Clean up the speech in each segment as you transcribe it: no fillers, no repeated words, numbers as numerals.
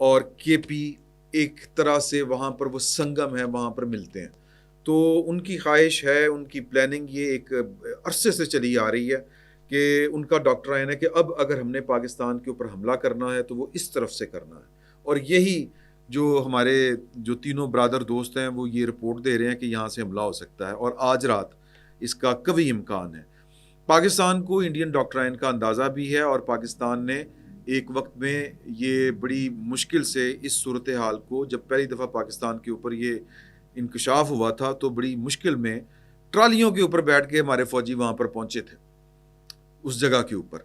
اور کے پی ایک طرح سے وہاں پر وہ سنگم ہے، وہاں پر ملتے ہیں. تو ان کی خواہش ہے، ان کی پلاننگ یہ ایک عرصے سے چلی آ رہی ہے کہ ان کا ڈاکٹرائن ہے کہ اب اگر ہم نے پاکستان کے اوپر حملہ کرنا ہے تو وہ اس طرف سے کرنا ہے. اور یہی جو ہمارے جو تینوں برادر دوست ہیں وہ یہ رپورٹ دے رہے ہیں کہ یہاں سے حملہ ہو سکتا ہے، اور آج رات اس کا قوی امکان ہے. پاکستان کو انڈین ڈاکٹرائن کا اندازہ بھی ہے، اور پاکستان نے ایک وقت میں یہ بڑی مشکل سے اس صورتحال کو، جب پہلی دفعہ پاکستان کے اوپر یہ انکشاف ہوا تھا تو بڑی مشکل میں ٹرالیوں کے اوپر بیٹھ کے ہمارے فوجی وہاں پر پہنچے تھے اس جگہ کے اوپر.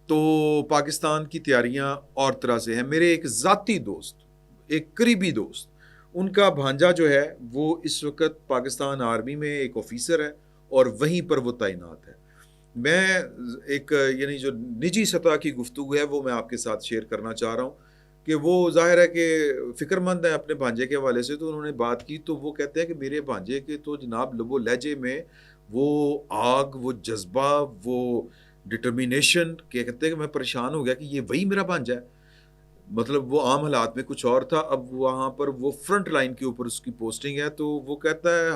تو پاکستان کی تیاریاں اور طرح سے ہیں. میرے ایک ذاتی دوست، ایک قریبی دوست، ان کا بھانجا جو ہے وہ اس وقت پاکستان آرمی میں ایک آفیسر ہے اور وہیں پر وہ تعینات ہے. میں ایک یعنی جو نجی سطح کی گفتگو ہے وہ میں آپ کے ساتھ شیئر کرنا چاہ رہا ہوں کہ وہ ظاہر ہے کہ فکر مند ہیں اپنے بھانجے کے حوالے سے. تو انہوں نے بات کی تو وہ کہتے ہیں کہ میرے بھانجے کے تو جناب لب و لہجے میں وہ آگ، وہ جذبہ، وہ ڈٹرمینیشن، کہ کہتے ہیں کہ میں پریشان ہو گیا کہ یہ وہی میرا بھانجا ہے. مطلب وہ عام حالات میں کچھ اور تھا، اب وہاں پر وہ فرنٹ لائن کے اوپر اس کی پوسٹنگ ہے. تو وہ کہتا ہے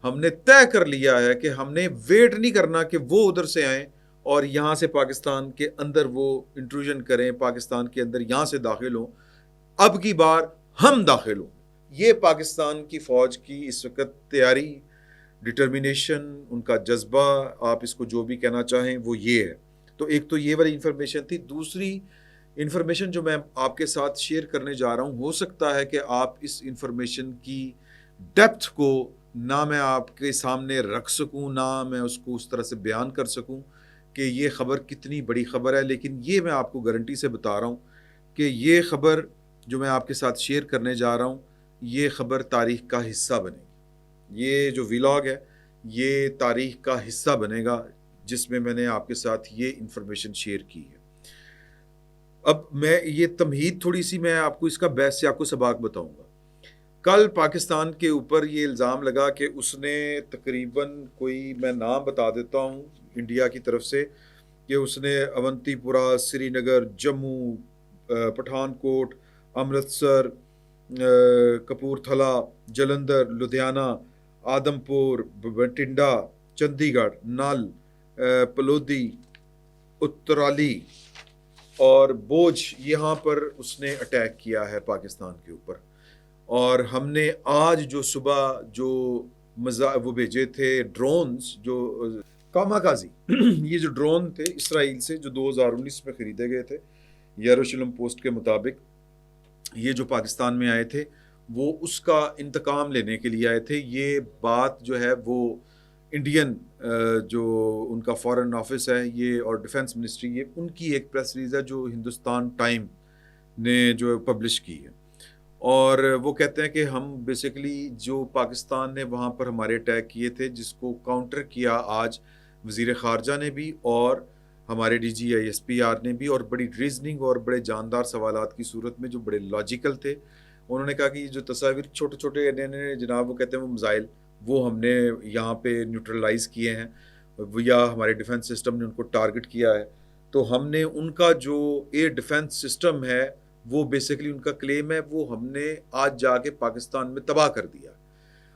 ہم نے طے کر لیا ہے کہ ہم نے ویٹ نہیں کرنا کہ وہ ادھر سے آئیں اور یہاں سے پاکستان کے اندر وہ انٹروژن کریں، پاکستان کے اندر یہاں سے داخل ہوں. اب کی بار ہم داخل ہوں. یہ پاکستان کی فوج کی اس وقت تیاری، ڈٹرمینیشن، ان کا جذبہ، آپ اس کو جو بھی کہنا چاہیں وہ یہ ہے. تو ایک تو یہ والی انفارمیشن تھی. دوسری انفارمیشن جو میں آپ کے ساتھ شیئر کرنے جا رہا ہوں، ہو سکتا ہے کہ آپ اس انفارمیشن کی ڈیپتھ کو نہ میں آپ کے سامنے رکھ سکوں، نہ میں اس کو اس طرح سے بیان کر سکوں کہ یہ خبر کتنی بڑی خبر ہے. لیکن یہ میں آپ کو گارنٹی سے بتا رہا ہوں کہ یہ خبر جو میں آپ کے ساتھ شیئر کرنے جا رہا ہوں، یہ خبر تاریخ کا حصہ بنے گی. یہ جو ویلاگ ہے یہ تاریخ کا حصہ بنے گا جس میں میں نے آپ کے ساتھ یہ انفارمیشن شیئر کی ہے. اب میں یہ تمہید تھوڑی سی میں آپ کو اس کا بیس سے آپ کو سباق بتاؤں گا. کل پاکستان کے اوپر یہ الزام لگا کہ اس نے تقریباً کوئی، میں نام بتا دیتا ہوں انڈیا کی طرف سے، کہ اس نے اونتی پورہ، سری نگر، جموں، پٹھان کوٹ، امرتسر، کپور تھلا، جلندر، لدھیانہ، آدم پور، بٹنڈا، چندی گڑھ، نال، پلودی، اترالی اور بوجھ، یہاں پر اس نے اٹیک کیا ہے پاکستان کے اوپر. اور ہم نے آج جو صبح جو وہ بھیجے تھے ڈرونز، جو کاماکازی یہ جو ڈرون تھے اسرائیل سے جو 2019 میں خریدے گئے تھے یروشلم پوسٹ کے مطابق، یہ جو پاکستان میں آئے تھے وہ اس کا انتقام لینے کے لیے آئے تھے. یہ بات جو ہے وہ انڈین جو ان کا فارن آفس ہے یہ اور ڈیفنس منسٹری، یہ ان کی ایک پریس ریلیز ہے جو ہندوستان ٹائم نے جو پبلش کی ہے. اور وہ کہتے ہیں کہ ہم بیسیکلی جو پاکستان نے وہاں پر ہمارے اٹیک کیے تھے، جس کو کاؤنٹر کیا آج وزیر خارجہ نے بھی اور ہمارے D G I S P R نے بھی، اور بڑی ریزننگ اور بڑے جاندار سوالات کی صورت میں جو بڑے لاجیکل تھے. انہوں نے کہا کہ یہ جو تصاویر چھوٹے چھوٹے جناب وہ کہتے ہیں وہ میزائل، وہ ہم نے یہاں پہ نیوٹرلائز کیے ہیں، یا ہمارے ڈیفنس سسٹم نے ان کو ٹارگٹ کیا ہے. تو ہم نے ان کا جو ایئر ڈیفنس سسٹم ہے وہ بیسیکلی ان کا کلیم ہے وہ ہم نے آج جا کے پاکستان میں تباہ کر دیا.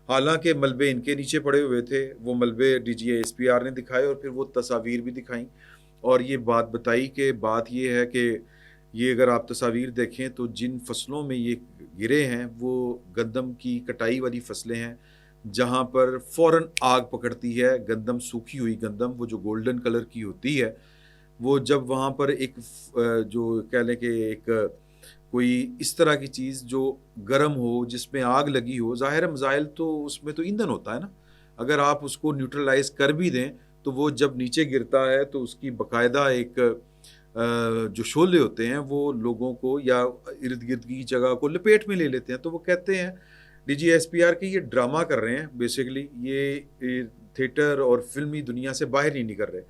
حالانکہ ملبے ان کے نیچے پڑے ہوئے تھے، وہ ملبے D G S P R نے دکھائے اور پھر وہ تصاویر بھی دکھائیں اور یہ بات بتائی کہ بات یہ ہے کہ یہ اگر آپ تصاویر دیکھیں تو جن فصلوں میں یہ گرے ہیں وہ گندم کی کٹائی والی فصلیں ہیں، جہاں پر فوراً آگ پکڑتی ہے. گندم، سوکھی ہوئی گندم، وہ جو گولڈن کلر کی ہوتی ہے، وہ جب وہاں پر ایک جو کہہ لیں کہ ایک کوئی اس طرح کی چیز جو گرم ہو، جس میں آگ لگی ہو، ظاہر میزائل تو اس میں تو ایندھن ہوتا ہے نا، اگر آپ اس کو نیوٹرلائز کر بھی دیں تو وہ جب نیچے گرتا ہے تو اس کی باقاعدہ ایک جو شعلے ہوتے ہیں وہ لوگوں کو یا ارد گرد کی جگہ کو لپیٹ میں لے لیتے ہیں. تو وہ کہتے ہیں D G S P R کے یہ ڈرامہ کر رہے ہیں، بیسیکلی یہ تھیٹر اور فلمی دنیا سے باہر نہیں نکل رہے.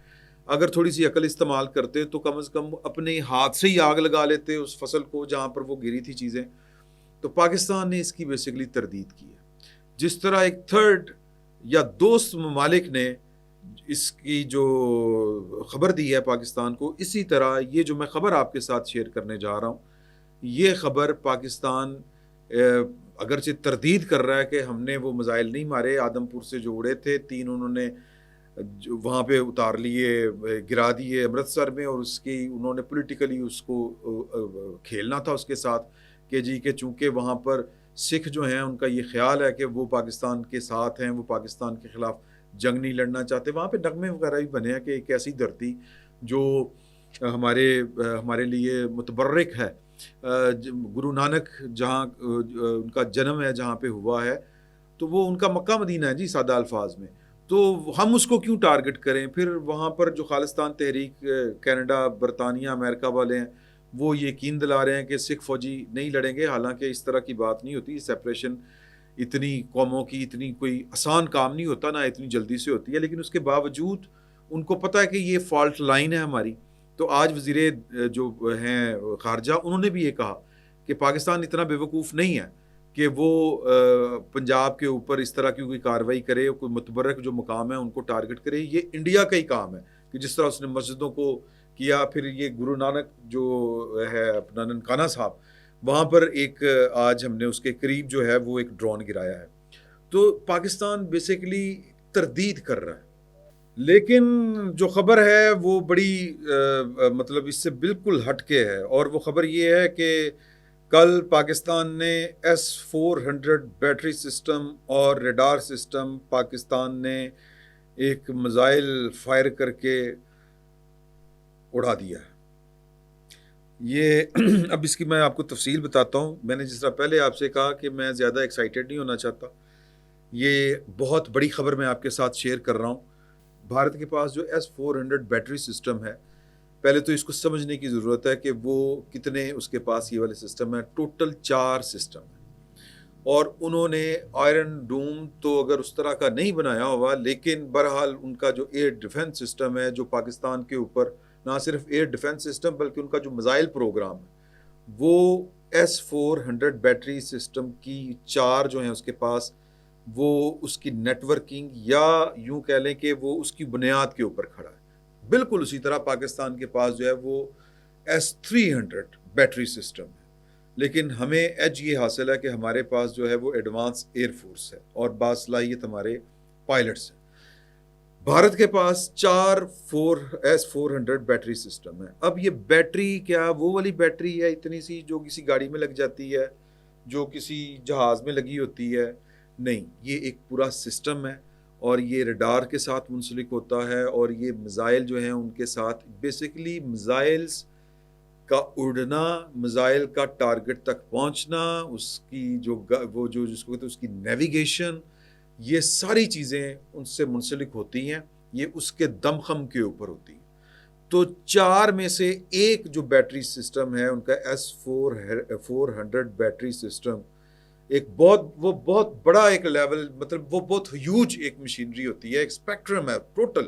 اگر تھوڑی سی عقل استعمال کرتے تو کم از کم اپنے ہاتھ سے ہی آگ لگا لیتے اس فصل کو جہاں پر وہ گری تھی چیزیں. تو پاکستان نے اس کی بیسیکلی تردید کی ہے. جس طرح ایک تھرڈ یا دوست ممالک نے اس کی جو خبر دی ہے پاکستان کو، اسی طرح یہ جو میں خبر آپ کے ساتھ شیئر کرنے جا رہا ہوں یہ خبر پاکستان اگرچہ تردید کر رہا ہے کہ ہم نے وہ میزائل نہیں مارے، آدم پور سے جو اڑے تھے 3 انہوں نے وہاں پہ اتار لیے، گرا دیے امرتسر میں، اور اس کی انہوں نے پولیٹیکلی اس کو کھیلنا تھا اس کے ساتھ کہ جی کہ چونکہ وہاں پر سکھ جو ہیں ان کا یہ خیال ہے کہ وہ پاکستان کے ساتھ ہیں، وہ پاکستان کے خلاف جنگ نہیں لڑنا چاہتے. وہاں پہ نغمے وغیرہ بھی بنے ہیں کہ ایک ایسی دھرتی جو ہمارے لیے متبرک ہے. گرو نانک جہاں ان کا جنم ہے، جہاں پہ ہوا ہے، تو وہ ان کا مکہ مدینہ ہے جی، سادہ الفاظ میں. تو ہم اس کو کیوں ٹارگٹ کریں؟ پھر وہاں پر جو خالصتان تحریک کینیڈا، برطانیہ، امریکہ والے ہیں، وہ یقین دلا رہے ہیں کہ سکھ فوجی نہیں لڑیں گے. حالانکہ اس طرح کی بات نہیں ہوتی. سیپریشن اتنی قوموں کی اتنی کوئی آسان کام نہیں ہوتا، نہ اتنی جلدی سے ہوتی ہے. لیکن اس کے باوجود ان کو پتہ ہے کہ یہ فالٹ لائن ہے ہماری. تو آج وزیر جو ہیں خارجہ، انہوں نے بھی یہ کہا کہ پاکستان اتنا بے وقوف نہیں ہے کہ وہ پنجاب کے اوپر اس طرح کی کوئی کارروائی کرے، کوئی متبرک جو مقام ہے ان کو ٹارگٹ کرے. یہ انڈیا کا ہی کام ہے کہ جس طرح اس نے مسجدوں کو کیا. پھر یہ گرو نانک جو ہے اپنا ننکانہ صاحب، وہاں پر ایک آج ہم نے اس کے قریب جو ہے وہ ایک ڈرون گرایا ہے. تو پاکستان بیسیکلی تردید کر رہا ہے. لیکن جو خبر ہے وہ بڑی مطلب اس سے بالکل ہٹ کے ہے، اور وہ خبر یہ ہے کہ کل پاکستان نے S-400 بیٹری سسٹم اور ریڈار سسٹم پاکستان نے ایک میزائل فائر کر کے اڑا دیا ہے. یہ اب اس کی میں آپ کو تفصیل بتاتا ہوں. میں نے جس طرح پہلے آپ سے کہا کہ میں زیادہ ایکسائٹیڈ نہیں ہونا چاہتا. یہ بہت بڑی خبر میں آپ کے ساتھ شیئر کر رہا ہوں. بھارت کے پاس جو S-400 بیٹری سسٹم ہے، پہلے تو اس کو سمجھنے کی ضرورت ہے کہ وہ کتنے اس کے پاس یہ والے سسٹم ہیں. ٹوٹل 4 سسٹم ہیں، اور انہوں نے آئرن ڈوم تو اگر اس طرح کا نہیں بنایا ہوا، لیکن بہرحال ان کا جو ایئر ڈیفنس سسٹم ہے، جو پاکستان کے اوپر نہ صرف ایئر ڈیفنس سسٹم بلکہ ان کا جو میزائل پروگرام ہے، وہ S-400 بیٹری سسٹم کی 4 جو ہیں اس کے پاس، وہ اس کی نیٹ ورکنگ یا یوں کہہ لیں کہ وہ اس کی بنیاد کے اوپر کھڑا ہے. بالکل اسی طرح پاکستان کے پاس جو ہے وہ S-300 بیٹری سسٹم ہے. لیکن ہمیں ایج یہ حاصل ہے کہ ہمارے پاس جو ہے وہ ایڈوانس ایئر فورس ہے اور باصلاحیت ہمارے پائلٹس ہیں. بھارت کے پاس 4 S-400 بیٹری سسٹم ہے. اب یہ بیٹری کیا وہ والی بیٹری ہے اتنی سی جو کسی گاڑی میں لگ جاتی ہے، جو کسی جہاز میں لگی ہوتی ہے؟ نہیں، یہ ایک پورا سسٹم ہے، اور یہ ریڈار کے ساتھ منسلک ہوتا ہے، اور یہ میزائل جو ہیں ان کے ساتھ بیسیکلی میزائلز کا اڑنا، میزائل کا ٹارگٹ تک پہنچنا، اس کی وہ جو جس کو کہتے ہیں اس کی نیویگیشن، یہ ساری چیزیں ان سے منسلک ہوتی ہیں. یہ اس کے دمخم کے اوپر ہوتی ہیں. تو 4 میں سے ایک جو بیٹری سسٹم ہے ان کا S-400 بیٹری سسٹم، وہ بہت بڑا ایک لیول، مطلب وہ بہت ہیوج ایک مشینری ہوتی ہے، ایک اسپیکٹرم ہے ٹوٹل،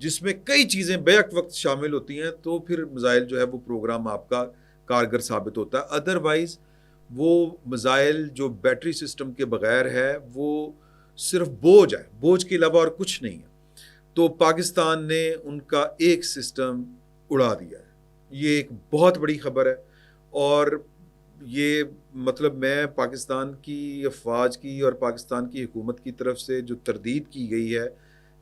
جس میں کئی چیزیں بیک وقت شامل ہوتی ہیں. تو پھر میزائل جو ہے وہ پروگرام آپ کا کارگر ثابت ہوتا ہے. ادروائز وہ میزائل جو بیٹری سسٹم کے بغیر ہے وہ صرف بوجھ ہے، بوجھ کے علاوہ اور کچھ نہیں ہے. تو پاکستان نے ان کا ایک سسٹم اڑا دیا ہے. یہ ایک بہت بڑی خبر ہے، اور یہ مطلب میں پاکستان کی افواج کی اور پاکستان کی حکومت کی طرف سے جو تردید کی گئی ہے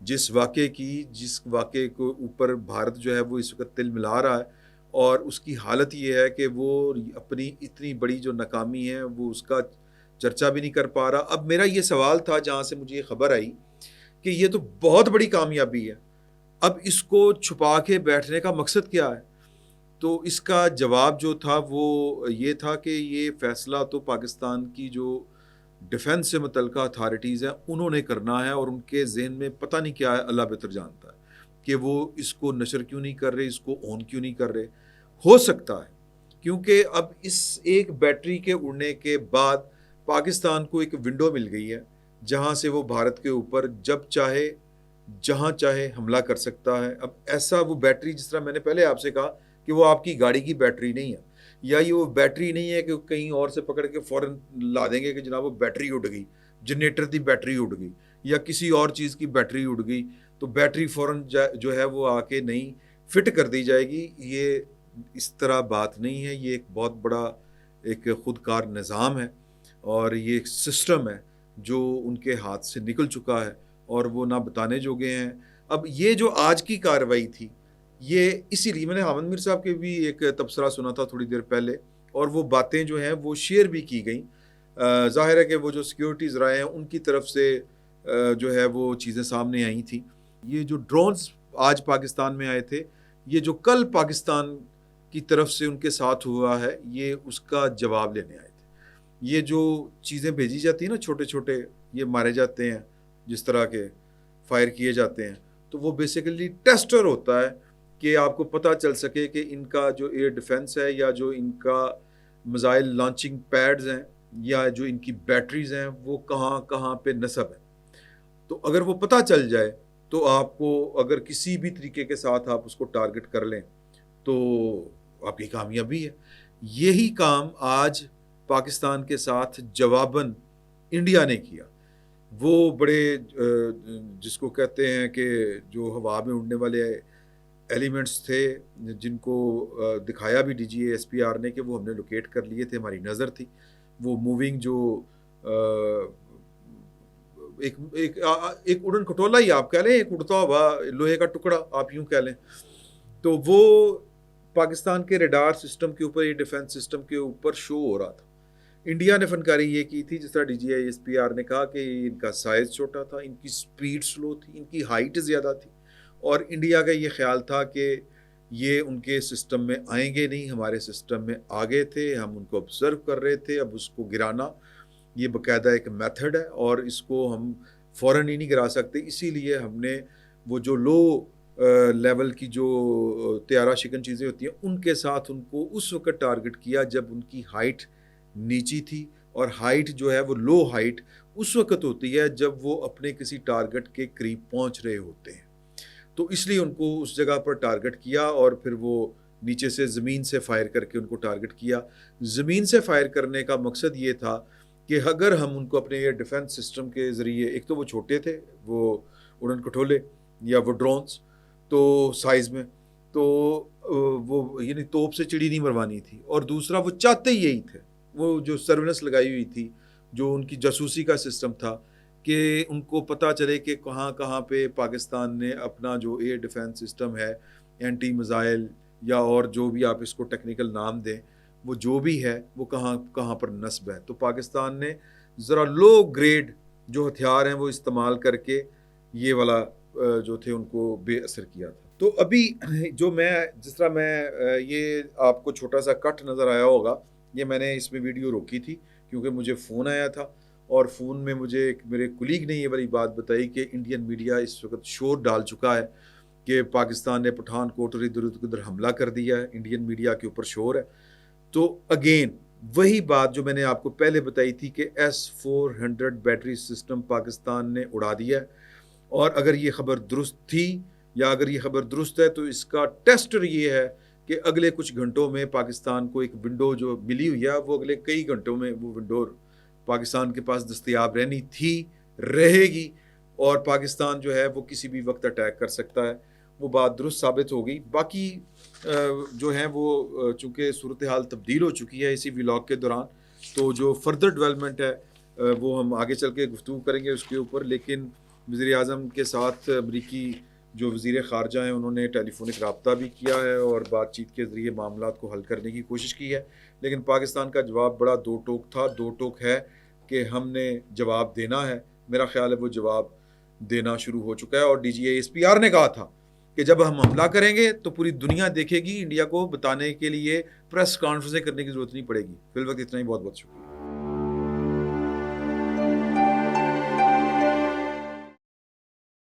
جس واقعے کو اوپر بھارت جو ہے وہ اس وقت تل ملا رہا ہے، اور اس کی حالت یہ ہے کہ وہ اپنی اتنی بڑی جو ناکامی ہے وہ اس کا چرچا بھی نہیں کر پا رہا. اب میرا یہ سوال تھا جہاں سے مجھے یہ خبر آئی کہ یہ تو بہت بڑی کامیابی ہے، اب اس کو چھپا کے بیٹھنے کا مقصد کیا ہے؟ تو اس کا جواب جو تھا وہ یہ تھا کہ یہ فیصلہ تو پاکستان کی جو ڈیفنس سے متعلقہ اتھارٹیز ہیں انہوں نے کرنا ہے، اور ان کے ذہن میں پتہ نہیں کیا ہے، اللہ بہتر جانتا ہے کہ وہ اس کو نشر کیوں نہیں کر رہے، اس کو اون کیوں نہیں کر رہے. ہو سکتا ہے کیونکہ اب اس ایک بیٹری کے اڑنے کے بعد پاکستان کو ایک ونڈو مل گئی ہے جہاں سے وہ بھارت کے اوپر جب چاہے جہاں چاہے حملہ کر سکتا ہے. اب ایسا وہ بیٹری، جس طرح میں نے پہلے آپ سے کہا کہ وہ آپ کی گاڑی کی بیٹری نہیں ہے، یا یہ وہ بیٹری نہیں ہے کہ کہیں اور سے پکڑ کے فوراً لا دیں گے کہ جناب وہ بیٹری اڑ گئی، جنریٹر دی بیٹری اڑ گئی یا کسی اور چیز کی بیٹری اڑ گئی تو بیٹری فوراً جو ہے وہ آ کے نہیں فٹ کر دی جائے گی. یہ اس طرح بات نہیں ہے. یہ ایک بہت بڑا ایک خود کار نظام ہے اور یہ ایک سسٹم ہے جو ان کے ہاتھ سے نکل چکا ہے اور وہ نہ بتانے جوگے ہیں۔ اب یہ جو آج کی کارروائی تھی یہ اسی لیے میں نے حامد میر صاحب کے بھی ایک تبصرہ سنا تھا تھوڑی دیر پہلے، اور وہ باتیں جو ہیں وہ شیئر بھی کی گئیں۔ ظاہر ہے کہ وہ جو سیکیورٹی ذرائع ہیں ان کی طرف سے جو ہے وہ چیزیں سامنے آئی تھیں۔ یہ جو ڈرونز آج پاکستان میں آئے تھے، یہ جو کل پاکستان کی طرف سے ان کے ساتھ ہوا ہے، یہ اس کا جواب لینے آئے تھے۔ یہ جو چیزیں بھیجی جاتی ہیں نا، چھوٹے چھوٹے یہ مارے جاتے ہیں، جس طرح کے فائر کیے جاتے ہیں، تو وہ بیسیکلی ٹیسٹر ہوتا ہے کہ آپ کو پتہ چل سکے کہ ان کا جو ایئر ڈیفنس ہے یا جو ان کا میزائل لانچنگ پیڈز ہیں یا جو ان کی بیٹریز ہیں وہ کہاں کہاں پہ نصب ہے۔ تو اگر وہ پتہ چل جائے تو آپ کو اگر کسی بھی طریقے کے ساتھ آپ اس کو ٹارگٹ کر لیں تو آپ کی کامیابی ہے۔ یہی کام آج پاکستان کے ساتھ جواباً انڈیا نے کیا۔ وہ بڑے جس کو کہتے ہیں کہ جو ہوا میں اڑنے والے ایلیمنٹس تھے جن کو دکھایا بھی D G A S P R نے کہ وہ ہم نے لوکیٹ کر لیے تھے، ہماری نظر تھی وہ موونگ جو ایک اڑن کھٹولا ہی آپ کہہ لیں، ایک اڑتا ہوا لوہے کا ٹکڑا آپ یوں کہہ لیں، تو وہ پاکستان کے ریڈار سسٹم کے اوپر، یہ ڈیفنس سسٹم کے اوپر شو ہو رہا تھا۔ انڈیا نے فنکاری یہ کی تھی، جس طرح D G I S P R نے کہا کہ ان کا سائز چھوٹا تھا، ان کی سپیڈ سلو تھی، ان کی ہائٹ زیادہ تھی، اور انڈیا کا یہ خیال تھا کہ یہ ان کے سسٹم میں آئیں گے نہیں، ہمارے سسٹم میں آگے تھے، ہم ان کو آبزرو کر رہے تھے۔ اب اس کو گرانا یہ باقاعدہ ایک میتھڈ ہے اور اس کو ہم فوراً ہی نہیں گرا سکتے، اسی لیے ہم نے وہ جو لو لیول کی جو طیارہ شکن چیزیں ہوتی ہیں ان کے ساتھ ان کو اس وقت ٹارگٹ کیا جب ان کی ہائٹ نیچی تھی، اور ہائٹ جو ہے وہ لو ہائٹ اس وقت ہوتی ہے جب وہ اپنے کسی ٹارگٹ کے قریب پہنچ رہے ہوتے ہیں، تو اس لیے ان کو اس جگہ پر ٹارگٹ کیا اور پھر وہ نیچے سے زمین سے فائر کر کے ان کو ٹارگٹ کیا۔ زمین سے فائر کرنے کا مقصد یہ تھا کہ اگر ہم ان کو اپنے ایئر ڈیفنس سسٹم کے ذریعے، ایک تو وہ چھوٹے تھے وہ اڑن کھٹولے یا وہ ڈرونز تو سائز میں، تو وہ یعنی توپ سے چڑی نہیں مروانی تھی، اور دوسرا وہ چاہتے ہی یہی تھے، وہ جو سروینس لگائی ہوئی تھی، جو ان کی جاسوسی کا سسٹم تھا کہ ان کو پتہ چلے کہ کہاں کہاں پہ پاکستان نے اپنا جو ایئر ڈیفنس سسٹم ہے، اینٹی میزائل یا اور جو بھی آپ اس کو ٹیکنیکل نام دیں، وہ جو بھی ہے وہ کہاں کہاں پر نصب ہے۔ تو پاکستان نے ذرا لو گریڈ جو ہتھیار ہیں وہ استعمال کر کے یہ والا جو تھے ان کو بے اثر کیا تھا۔ تو ابھی جو میں جس طرح میں یہ آپ کو چھوٹا سا کٹ نظر آیا ہوگا، یہ میں نے اس میں ویڈیو روکی تھی کیونکہ مجھے فون آیا تھا، اور فون میں مجھے میرے کولیگ نے یہ والی بات بتائی کہ انڈین میڈیا اس وقت شور ڈال چکا ہے کہ پاکستان نے پٹھان کوٹ اور ادھر ادھر حملہ کر دیا ہے، انڈین میڈیا کے اوپر شور ہے۔ تو اگین وہی بات جو میں نے آپ کو پہلے بتائی تھی کہ S-400 بیٹری سسٹم پاکستان نے اڑا دیا ہے، اور اگر یہ خبر درست تھی یا اگر یہ خبر درست ہے تو اس کا ٹیسٹر یہ ہے کہ اگلے کچھ گھنٹوں میں پاکستان کو ایک ونڈو جو ملی ہوئی ہے، وہ اگلے کئی گھنٹوں میں وہ ونڈو پاکستان کے پاس دستیاب رہنی تھی، رہے گی، اور پاکستان جو ہے وہ کسی بھی وقت اٹیک کر سکتا ہے۔ وہ بات درست ثابت ہو گئی۔ باقی جو ہیں وہ چونکہ صورتحال تبدیل ہو چکی ہے اسی ولاگ کے دوران، تو جو فردر ڈیولپمنٹ ہے وہ ہم آگے چل کے گفتگو کریں گے اس کے اوپر، لیکن وزیر اعظم کے ساتھ امریکی جو وزیر خارجہ ہیں انہوں نے ٹیلی فونک رابطہ بھی کیا ہے اور بات چیت کے ذریعے معاملات کو حل کرنے کی کوشش کی ہے، لیکن پاکستان کا جواب بڑا دو ٹوک تھا، دو ٹوک ہے کہ ہم نے جواب دینا ہے۔ میرا خیال ہے وہ جواب دینا شروع ہو چکا ہے، اور D G A S P R نے کہا تھا کہ جب ہم حملہ کریں گے تو پوری دنیا دیکھے گی، انڈیا کو بتانے کے لیے پریس کانفرنسیں کرنے کی ضرورت نہیں پڑے گی۔ فی الوقت اتنا ہی، بہت بہت شکریہ۔